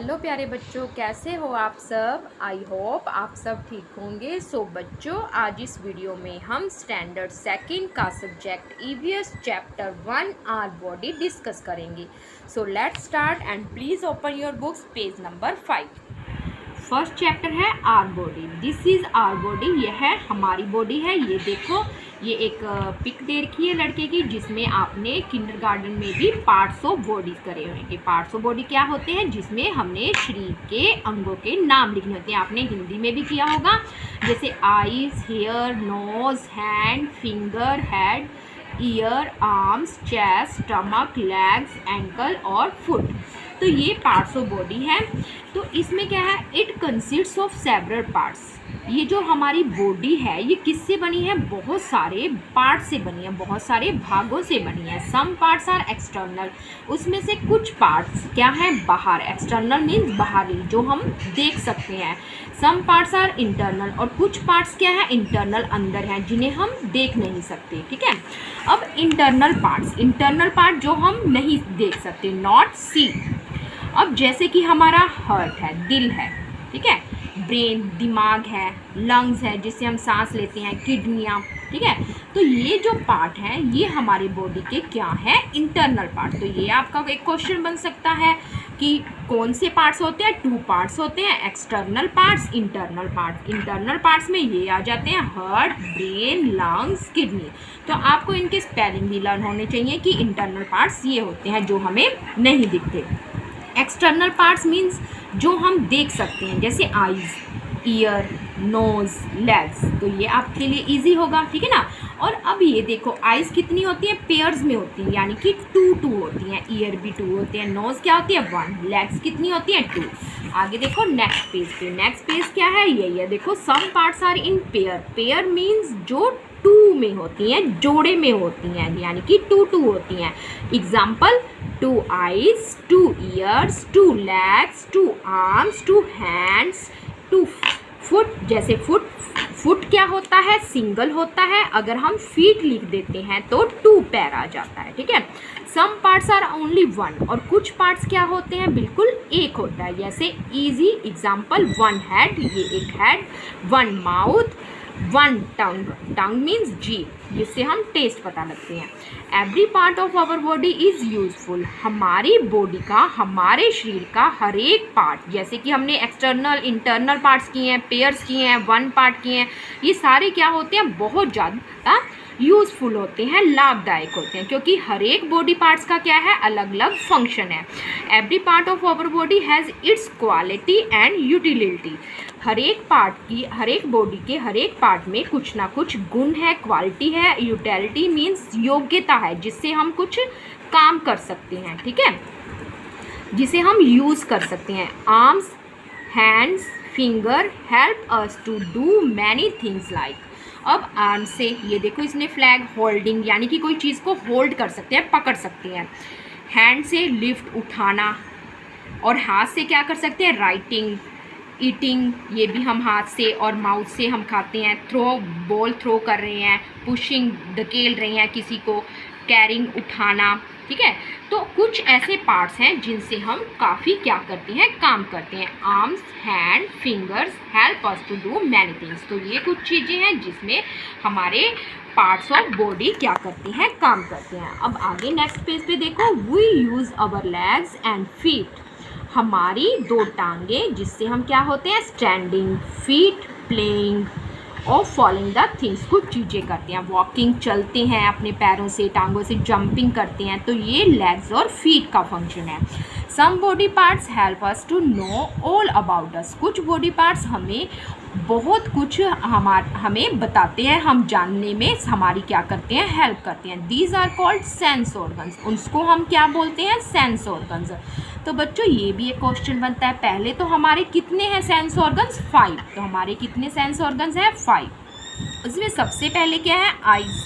Hello प्यारे बच्चों, कैसे हो आप सब। आई होप आप सब ठीक होंगे। सो बच्चों, आज इस वीडियो में हम स्टैंडर्ड सेकंड का subject EVS chapter 1 our body discuss करेंगे। So let's start and please open your books page number 5। First chapter है our body. This is our body. यह है हमारी बॉडी है। ये देखो, ये एक पिक दे रखी है लड़के की, जिसमें आपने किंडरगार्टन में भी पार्ट्स ऑफ बॉडी करे हुए हैं। पार्ट्स ऑफ बॉडी क्या होते हैं, जिसमें हमने शरीर के अंगों के नाम लिखने होते हैं। आपने हिंदी में भी किया होगा, जैसे eyes, hair, nose, hand, finger, head, ear, arms, chest, stomach, legs, ankle और फुट। तो ये पार्ट्स ऑफ बॉडी है। तो इसमें क्या है, it consists of several parts. ये जो हमारी बॉडी है ये किससे बनी है, बहुत सारे पार्ट से बनी है, बहुत सारे भागों से बनी है। सम पार्ट्स आर एक्सटर्नल, उसमें से कुछ पार्ट्स क्या है, बाहर। एक्सटर्नल मीन्स बाहरी, जो हम देख सकते हैं। सम पार्ट्स आर इंटरनल, और कुछ पार्ट्स क्या है, इंटरनल, अंदर हैं, जिन्हें हम देख नहीं सकते। ठीक है। अब इंटरनल पार्ट जो हम नहीं देख सकते, नॉट सी। अब जैसे कि हमारा हार्ट है, दिल है, ठीक है, ब्रेन, दिमाग है, लंग्स है जिससे हम सांस लेते हैं, किडनियाँ, ठीक है। तो ये जो पार्ट हैं ये हमारे बॉडी के क्या है, इंटरनल पार्ट। तो ये आपका एक क्वेश्चन बन सकता है कि कौन से पार्ट्स होते हैं। 2 पार्ट्स होते हैं, external parts, internal parts. Internal parts में ये आ जाते हैं हार्ट, ब्रेन, लंग्स, किडनी। तो आपको इनके स्पेलिंग भी लर्न होने चाहिए कि इंटरनल पार्ट्स ये होते हैं जो हमें नहीं दिखते। एक्सटर्नल पार्ट्स मीन्स जो हम देख सकते हैं, जैसे आईज, ईयर, नोज, लेग्स। तो ये आपके लिए इजी होगा, ठीक है ना। और अब ये देखो, आईज कितनी होती है, पेयर्स में होती है, यानी कि 2 होती हैं। ईयर भी 2 होते हैं। नोज क्या होती है, 1। लेग्स कितनी होती है, 2। आगे देखो नेक्स्ट पेज पे। नेक्स्ट पेज क्या है, ये देखो, some parts are in pair. Pair means जो 2 में होती हैं, जोड़े में होती हैं, यानी कि 2 होती हैं। Example, 2 eyes, 2 ears, 2 legs, 2 arms, 2 hands, 2 foot। जैसे फुट क्या होता है, सिंगल होता है। अगर हम फीट लिख देते हैं तो 2 पैर आ जाता है, ठीक है। सम पार्ट्स आर ओनली 1, और कुछ पार्ट्स क्या होते हैं, बिल्कुल एक होता है। जैसे इजी एग्जाम्पल, 1 हेड, ये एक हेड, 1 माउथ, 1 टंग मीन्स जीभ, जिससे हम टेस्ट पता लगते हैं। Every part of our body is useful. हमारी बॉडी का, हमारे शरीर का हर एक पार्ट, जैसे कि हमने एक्सटर्नल, इंटरनल पार्ट्स किए हैं, पेयर्स किए हैं, 1 पार्ट किए हैं, ये सारे क्या होते हैं, बहुत ज़्यादा यूज़फुल होते हैं, लाभदायक होते हैं, क्योंकि हर एक बॉडी पार्ट्स का क्या है, अलग अलग फंक्शन है। Every part of our body has its quality and utility. हर एक पार्ट की, हर एक बॉडी के हर एक पार्ट में कुछ ना कुछ गुण है, क्वालिटी है। यूटिलिटी मीन्स योग्यता है, जिससे हम कुछ काम कर सकते हैं, ठीक है, जिसे हम यूज़ कर सकते हैं। Arms, hands, finger help us to do many things like. अब आर्म से, ये देखो, इसने फ्लैग, होल्डिंग, यानी कि कोई चीज़ को होल्ड कर सकते हैं, पकड़ सकते हैं। हैंड से लिफ्ट, उठाना, और हाथ से क्या कर सकते हैं, राइटिंग, ईटिंग, ये भी हम हाथ से और माउथ से हम खाते हैं। थ्रो, बॉल थ्रो कर रहे हैं। पुशिंग, धकेल रहे हैं किसी को। कैरिंग, उठाना, ठीक है। तो कुछ ऐसे पार्ट्स हैं जिनसे हम काफ़ी क्या करते हैं, काम करते हैं। Arms, hand, fingers help us to do many things. तो ये कुछ चीज़ें हैं जिसमें हमारे पार्ट्स ऑफ बॉडी क्या करते हैं, काम करते हैं। अब आगे नेक्स्ट पेज पे देखो, we use our legs and feet. हमारी 2 टांगे, जिससे हम क्या होते हैं, स्टैंडिंग, फीट, प्लेइंग और फॉलोइंग द थिंग्स, कुछ चीज़ें करते हैं। वॉकिंग, चलते हैं अपने पैरों से, टांगों से, जंपिंग करते हैं। तो ये लेग्स और फीट का फंक्शन है। Some body parts help us to know all about us. कुछ बॉडी पार्ट्स हमें बहुत कुछ हमें बताते हैं, हम जानने में हमारी क्या करते हैं, हेल्प करते हैं। These are called sense organs. उसको हम क्या बोलते हैं, सेंस ऑर्गन्स। तो बच्चों, ये भी एक क्वेश्चन बनता है। पहले तो हमारे कितने हैं सेंस ऑर्गन्स, 5। तो हमारे कितने सेंस ऑर्गन्स हैं, 5। उसमें सबसे पहले क्या है, आईज,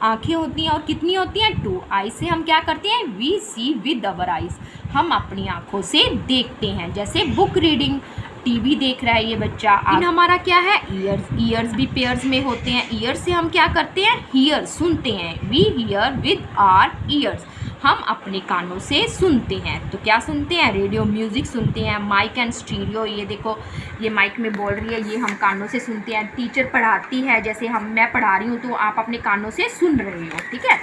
आँखें होती हैं, और कितनी होती हैं, 2। आई से हम क्या करते हैं, we see with our eyes, हम अपनी आँखों से देखते हैं। जैसे बुक रीडिंग, टीवी देख रहा है ये बच्चा। इन हमारा क्या है, ईयर्स, ईयर्स भी पेयर्स में होते हैं। ईयर्स से हम क्या करते हैं, हियर, सुनते हैं। We hear with our ears, हम अपने कानों से सुनते हैं। तो क्या सुनते हैं? रेडियो म्यूज़िक सुनते हैं, माइक एंड स्टीरियो, ये देखो ये माइक में बोल रही है, ये हम कानों से सुनते हैं। टीचर पढ़ाती है, जैसे मैं पढ़ा रही हूँ तो आप अपने कानों से सुन रहे हो, ठीक है।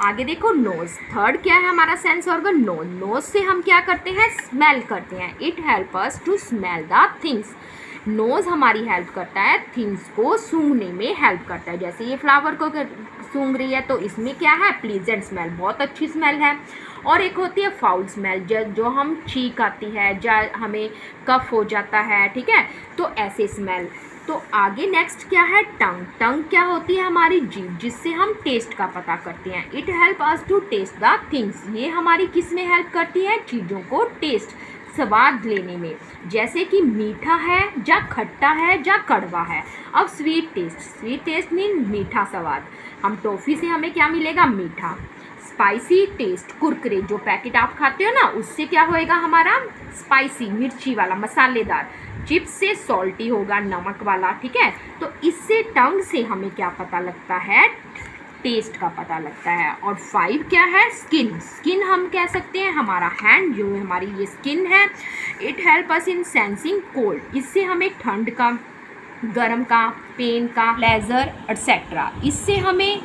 आगे देखो नोज़, थर्ड क्या है हमारा सेंस ऑर्गन? नोज़। नोज़ से हम क्या करते हैं? स्मेल करते हैं। It help us to smell the things. Nose हमारी हेल्प करता है थिंग्स को सूंघने में हेल्प करता है। जैसे ये फ्लावर को सूंघ रही है तो इसमें क्या है? प्लीजेंट स्मेल, बहुत अच्छी स्मेल है। और एक होती है फाउल स्मेल, जो हम छींक आती है, हमें कफ हो जाता है, ठीक है, तो ऐसे स्मेल। तो आगे नेक्स्ट क्या है? टंग। टंग क्या होती है? हमारी जीभ, जिससे हम टेस्ट का पता करते हैं। It help us to taste the things. ये हमारी किस में हेल्प करती है? चीज़ों को टेस्ट, स्वाद लेने में, जैसे कि मीठा है या खट्टा है या कड़वा है। अब sweet taste, sweet taste mean मीठा स्वाद। हम टॉफ़ी से हमें क्या मिलेगा? मीठा। स्पाइसी टेस्ट, कुरकुरे जो पैकेट आप खाते हो ना, उससे क्या होएगा हमारा? स्पाइसी, मिर्ची वाला, मसालेदार। चिप्स से सॉल्टी होगा, नमक वाला, ठीक है। तो इससे टंग से हमें क्या पता लगता है? टेस्ट का पता लगता है। और 5 क्या है? स्किन। स्किन हम कह सकते हैं हमारा हैंड, जो हमारी ये स्किन है, it help us in sensing cold. इससे हमें ठंड का, गर्म का, पेन का, प्लेजर एटसेट्रा, इससे हमें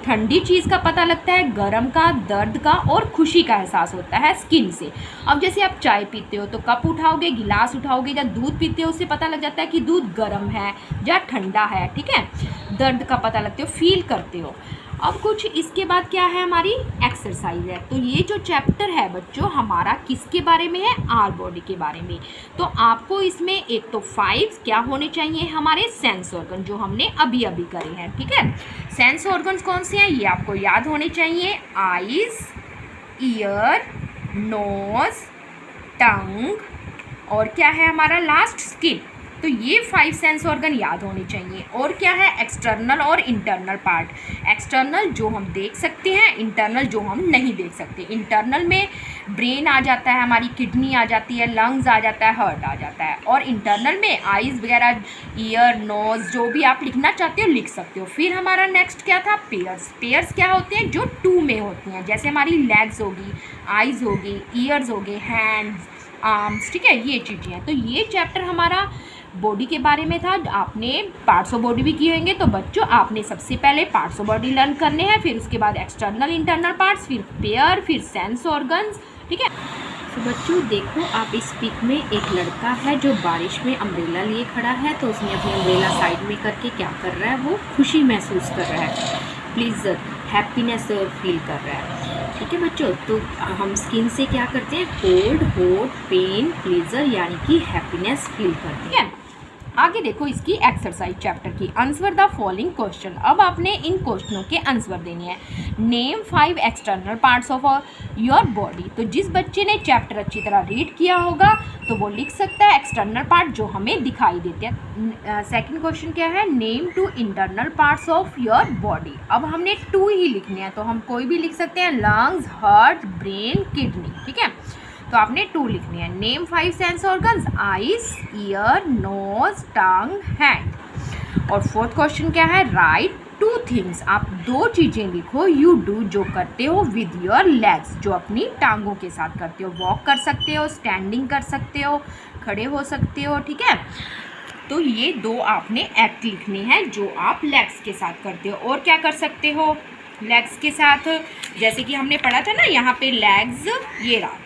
ठंडी चीज़ का पता लगता है, गर्म का, दर्द का और खुशी का एहसास होता है स्किन से। अब जैसे आप चाय पीते हो तो कप उठाओगे, गिलास उठाओगे, या दूध पीते हो उससे पता लग जाता है कि दूध गर्म है या ठंडा है, ठीक है। दर्द का पता लगते हो, फील करते हो। अब कुछ इसके बाद क्या है? हमारी एक्सरसाइज है। तो ये जो चैप्टर है बच्चों हमारा किसके बारे में है? आवर बॉडी के बारे में। तो आपको इसमें एक तो 5 क्या होने चाहिए? हमारे सेंस ऑर्गन, जो हमने अभी अभी करे हैं, ठीक है। सेंस ऑर्गन्स कौन से हैं? ये आपको याद होने चाहिए। आइज़, ईयर, नोज़, टंग, और क्या है हमारा लास्ट? स्किन। तो ये 5 सेंस ऑर्गन याद होने चाहिए। और क्या है? एक्सटर्नल और इंटरनल पार्ट। एक्सटर्नल जो हम देख सकते हैं, इंटरनल जो हम नहीं देख सकते। इंटरनल में ब्रेन आ जाता है, हमारी किडनी आ जाती है, लंग्स आ जाता है, हार्ट आ जाता है। और इंटरनल में आइज़ वगैरह, ईयर, नोज़, जो भी आप लिखना चाहते हो लिख सकते हो। फिर हमारा नेक्स्ट क्या था? पेयर्स। पेयर्स क्या होते हैं? जो 2 में होती हैं, जैसे हमारी लेग्स होगी, आइज़ होगी, ईयर्स होगे, हैंड्स, आर्म्स, ठीक है, ये चीज़ें हैं। तो ये चैप्टर हमारा बॉडी के बारे में था। आपने पार्ट्स ऑफ बॉडी भी किए होंगे, तो बच्चों आपने सबसे पहले पार्ट्स ऑफ बॉडी लर्न करने हैं, फिर उसके बाद एक्सटर्नल इंटरनल पार्ट्स, फिर पेयर, फिर सेंस ऑर्गन्स, ठीक है। तो बच्चों देखो, आप इस पिक में एक लड़का है जो बारिश में अम्ब्रेला लिए खड़ा है। तो उसने अपनी अम्ब्रेला साइड में करके क्या कर रहा है? वो खुशी महसूस कर रहा है, प्लीज़र, हैप्पीनेस फील कर रहा है, ठीक है बच्चों। तो हम स्किन से क्या करते हैं? कोल्ड, हॉट, पेन, प्लीज़र, यानी कि हैप्पीनेस फील करते हैं। आगे देखो इसकी एक्सरसाइज चैप्टर की। Answer the following question. अब आपने इन क्वेश्चनों के आंसर देने हैं। Name 5 external parts of your body. तो जिस बच्चे ने चैप्टर अच्छी तरह रीड किया होगा तो वो लिख सकता है एक्सटर्नल पार्ट जो हमें दिखाई देते हैं। सेकंड क्वेश्चन क्या है? Name 2 internal parts of your body. अब हमने 2 ही लिखने हैं, तो हम कोई भी लिख सकते हैं, लंग्स, हार्ट, ब्रेन, किडनी, ठीक है। तो आपने 2 लिखने हैं। Name 5 sense organs, eyes, ear, nose, tongue, hand. और फोर्थ क्वेश्चन क्या है? Write 2 things. आप 2 चीज़ें लिखो यू डू, जो करते हो, विद योर लेग्स, जो अपनी टांगों के साथ करते हो। वॉक कर सकते हो, स्टैंडिंग कर सकते हो, खड़े हो सकते हो, ठीक है। तो ये 2 आपने एक्ट लिखने हैं जो आप लेग्स के साथ करते हो। और क्या कर सकते हो लेग्स के साथ? जैसे कि हमने पढ़ा था ना, यहाँ पे लेग्स ये रहा।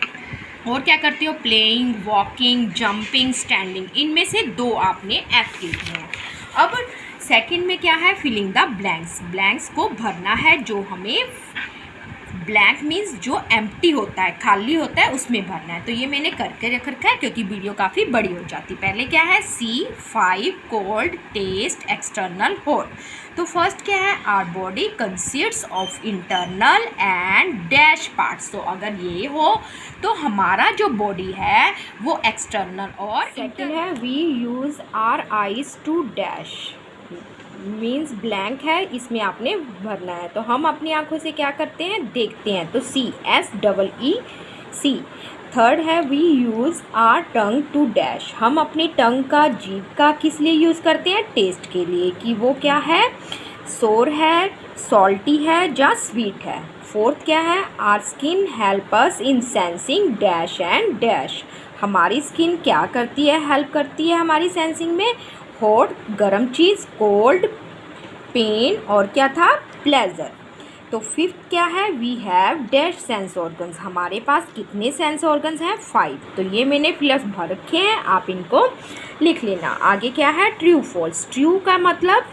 और क्या करते हो? Playing, walking, jumping, standing. इनमें से 2 आपने एक्ट लिखने हैं। अब सेकंड में क्या है? Filling the blanks. ब्लैंक्स को भरना है, जो हमें ब्लैंक मीन्स जो एम्प्टी होता है, खाली होता है, उसमें भरना है। तो ये मैंने करके रख रखा है क्योंकि वीडियो काफ़ी बड़ी हो जाती। पहले क्या है? See 5 cold, taste, external, hot. तो फर्स्ट क्या है? Our body consists of internal and dash parts. तो अगर ये हो तो हमारा जो बॉडी है वो एक्सटर्नल और सेकंड है। We use our eyes to dash, means blank है, इसमें आपने भरना है। तो हम अपनी आंखों से क्या करते हैं? देखते हैं। तो CSEEC। थर्ड है we use our tongue to dash. हम अपनी टंग का, जीभ का किस लिए यूज़ करते हैं? टेस्ट के लिए, कि वो क्या है, सोर है, सॉल्टी है या स्वीट है। फोर्थ क्या है, our skin help us in sensing dash and dash. हमारी स्किन क्या करती है, हेल्प करती है हमारी सेंसिंग में, हॉट गर्म चीज़, कोल्ड पेन, और क्या था, प्लेजर। तो फिफ्थ क्या है, we have dash sense organs. हमारे पास कितने सेंस ऑर्गन्स हैं, 5। तो ये मैंने फिलअप भर रखे हैं, आप इनको लिख लेना। आगे क्या है, ट्रू फॉल्स। ट्रू का मतलब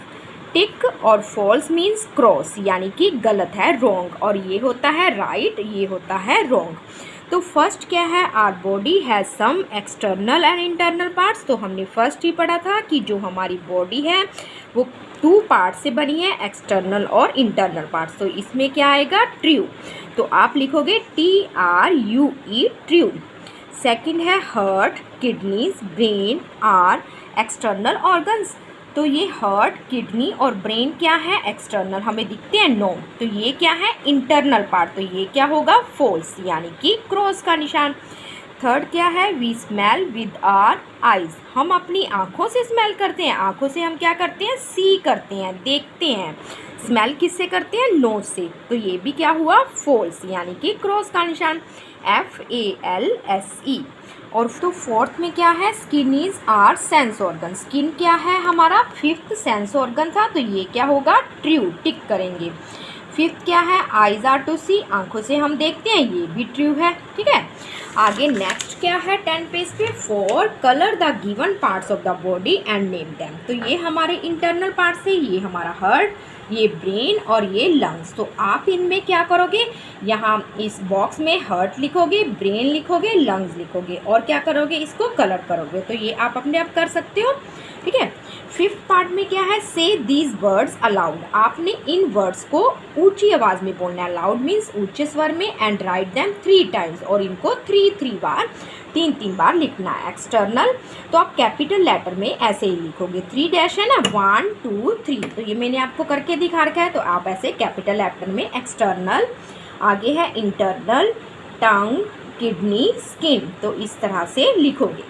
टिक और फॉल्स मीन्स क्रॉस, यानी कि गलत है, रॉन्ग, और ये होता है राइट, ये होता है रॉन्ग। तो फर्स्ट क्या है, our body has some external and internal parts. तो हमने फर्स्ट ही पढ़ा था कि जो हमारी बॉडी है वो 2 पार्ट से बनी है, एक्सटर्नल और इंटरनल पार्ट्स। तो इसमें क्या आएगा, ट्रू। तो आप लिखोगे TRUE, ट्रू। सेकंड है heart, kidneys, brain are external organs. तो ये हार्ट, किडनी और ब्रेन क्या है, एक्सटर्नल, हमें दिखते हैं, नो। तो ये क्या है, इंटरनल पार्ट। तो ये क्या होगा, फॉल्स, यानी कि क्रॉस का निशान। थर्ड क्या है, we smell with our eyes. हम अपनी आँखों से स्मेल करते हैं। आँखों से हम क्या करते हैं, सी करते हैं, देखते हैं। स्मेल किससे करते हैं, नोज से। तो ये भी क्या हुआ, फॉल्स, यानी कि क्रॉस का निशान, FALSE। और तो फोर्थ में क्या है, skin is our sense organ. Skin क्या है, हमारा 5th सेंस ऑर्गन था। तो ये क्या होगा, ट्रू, टिक करेंगे। फिफ्थ क्या है, आइज आर टू सी, आंखों से हम देखते हैं, ये भी ट्रू है, ठीक है। आगे नेक्स्ट क्या है 10 पेज पे, for colour the given parts of the body and name them. तो ये हमारे इंटरनल पार्ट्स है, ये हमारा हार्ट, ये ब्रेन और ये लंग्स। तो आप इनमें क्या करोगे, यहाँ इस बॉक्स में हार्ट लिखोगे, ब्रेन लिखोगे, लंग्स लिखोगे, और क्या करोगे, इसको कलर करोगे। तो ये आप अपने आप कर सकते हो, ठीक है। फिफ्थ पार्ट में क्या है, से दीज वर्ड्स अलाउड। आपने इन वर्ड्स को ऊंची आवाज़ में बोलना है, लाउड मीन्स ऊंचे स्वर में, एंड राइट देम 3 टाइम्स, और इनको 3 बार, 3 बार लिखना है। एक्सटर्नल तो आप कैपिटल लेटर में ऐसे ही लिखोगे, 3 डैश है ना, 1 2 3। तो ये मैंने आपको करके दिखा रखा है, तो आप ऐसे कैपिटल लेटर में एक्सटर्नल। आगे है इंटरनल, टंग, किडनी, स्किन। तो इस तरह से लिखोगे।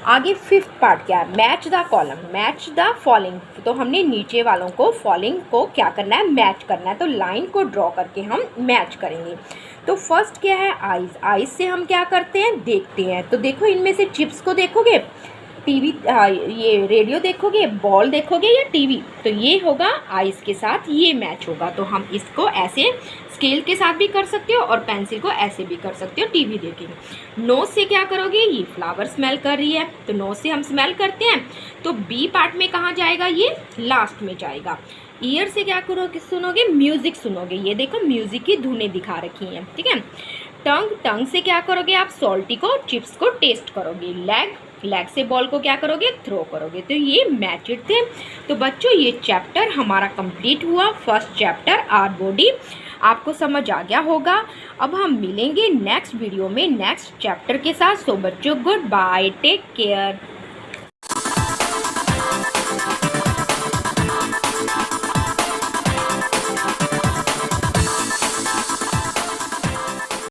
आगे फिफ्थ पार्ट क्या है, match the column, match the following. तो हमने नीचे वालों को, फॉलोइंग को क्या करना है, मैच करना है। तो लाइन को ड्रॉ करके हम मैच करेंगे। तो फर्स्ट क्या है, आइज। आइज से हम क्या करते हैं, देखते हैं। तो देखो इनमें से चिप्स को देखोगे, टीवी, ये रेडियो देखोगे, बॉल देखोगे या टीवी, तो ये होगा आइज के साथ, ये मैच होगा। तो हम इसको ऐसे स्केल के साथ भी कर सकते हो और पेंसिल को ऐसे भी कर सकते हो, टीवी देखेंगे। नोज से क्या करोगे, ये फ्लावर स्मेल कर रही है, तो नोज से हम स्मेल करते हैं। तो बी पार्ट में कहाँ जाएगा, ये लास्ट में जाएगा। ईयर से क्या करोगे, सुनोगे, म्यूजिक सुनोगे। ये देखो म्यूजिक की धुनें दिखा रखी हैं, ठीक है। टंग से क्या करोगे, आप सॉल्टी को, चिप्स को टेस्ट करोगे। लेग से बॉल को क्या करोगे, थ्रो करोगे। तो ये मैचड थे। तो बच्चों ये चैप्टर हमारा कंप्लीट हुआ, फर्स्ट चैप्टर आर बॉडी। आपको समझ आ गया होगा। अब हम मिलेंगे नेक्स्ट वीडियो में नेक्स्ट चैप्टर के साथ। सो बच्चों गुड बाय, टेक केयर।